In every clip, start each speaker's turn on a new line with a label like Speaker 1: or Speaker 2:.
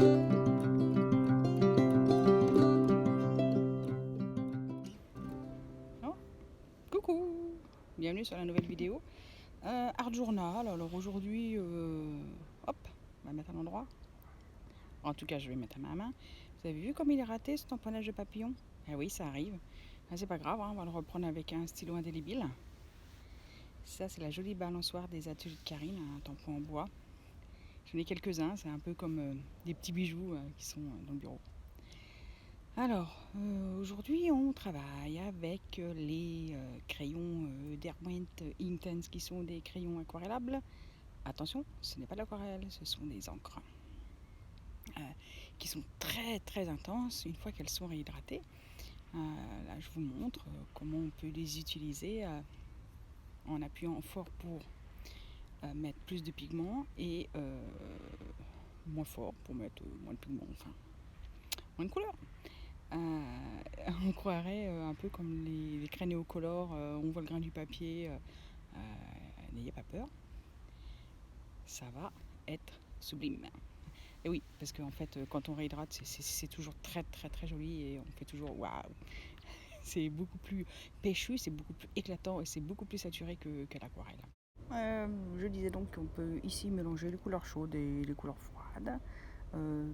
Speaker 1: Oh, coucou, bienvenue sur la nouvelle vidéo. Art Journal. Alors aujourd'hui, hop, on va mettre à l'endroit. En tout cas, je vais mettre à ma main. Vous avez vu comme il est raté ce tamponnage de papillon? Eh oui, ça arrive. Ah, c'est pas grave, hein, on va le reprendre avec un stylo indélébile. Ça, c'est la jolie balançoire des ateliers de Karine, un tampon en bois. J'en ai quelques-uns, c'est un peu comme des petits bijoux qui sont dans le bureau. Alors, aujourd'hui, on travaille avec les crayons Derwent Inktense qui sont des crayons aquarellables. Attention, ce n'est pas de l'aquarelle, ce sont des encres qui sont très très intenses une fois qu'elles sont réhydratées. Là, je vous montre comment on peut les utiliser en appuyant fort pour mettre plus de pigments et moins fort pour mettre moins de pigments, enfin moins de couleurs. On croirait un peu comme les cranéocolores, on voit le grain du papier, n'ayez pas peur, ça va être sublime. Et oui, parce qu'en fait, quand on réhydrate, c'est toujours très très très joli et on fait toujours waouh. C'est beaucoup plus péchu, c'est beaucoup plus éclatant et c'est beaucoup plus saturé qu'à l'aquarelle. Je disais donc qu'on peut ici mélanger les couleurs chaudes et les couleurs froides.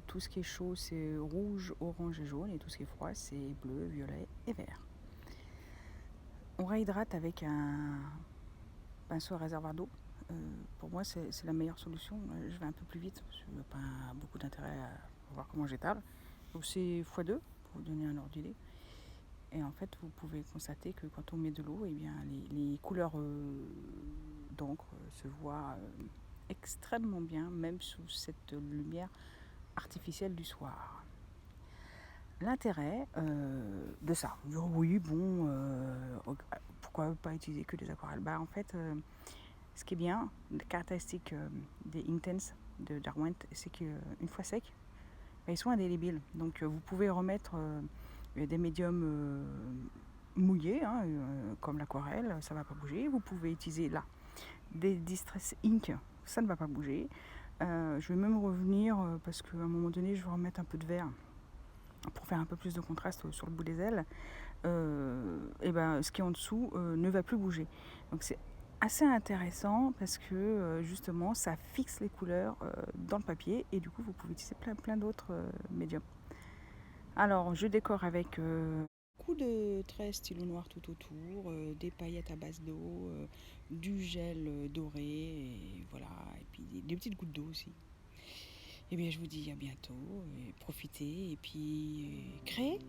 Speaker 1: Tout ce qui est chaud, c'est rouge, orange et jaune, et tout ce qui est froid, c'est bleu, violet et vert. On réhydrate avec un pinceau à réservoir d'eau. Pour moi, c'est la meilleure solution. Je vais un peu plus vite, parce que je n'ai pas beaucoup d'intérêt à voir comment j'étale. Donc c'est x2 pour vous donner un ordre d'idée. Et en fait, vous pouvez constater que quand on met de l'eau, eh bien, les couleurs d'encre se voient extrêmement bien, même sous cette lumière artificielle du soir. L'intérêt de ça, oui, bon, pourquoi pas utiliser que des aquarelles? Bah, en fait, ce qui est bien, la caractéristique des Inktense de Derwent, c'est qu'une fois secs, bah, ils sont indélébiles. Donc, vous pouvez remettre des médiums mouillés, hein, comme l'aquarelle, ça ne va pas bouger. Vous pouvez utiliser là des Distress Ink, ça ne va pas bouger. Je vais même revenir parce qu'à un moment donné, je vais remettre un peu de vert pour faire un peu plus de contraste sur le bout des ailes. Et ben, ce qui est en dessous ne va plus bouger. Donc c'est assez intéressant parce que justement ça fixe les couleurs dans le papier et du coup vous pouvez utiliser plein d'autres médiums. Alors je décore avec beaucoup de traits stylo noir tout autour, des paillettes à base d'eau, du gel doré et voilà, et puis des petites gouttes d'eau aussi. Et bien je vous dis à bientôt, et profitez et puis créez.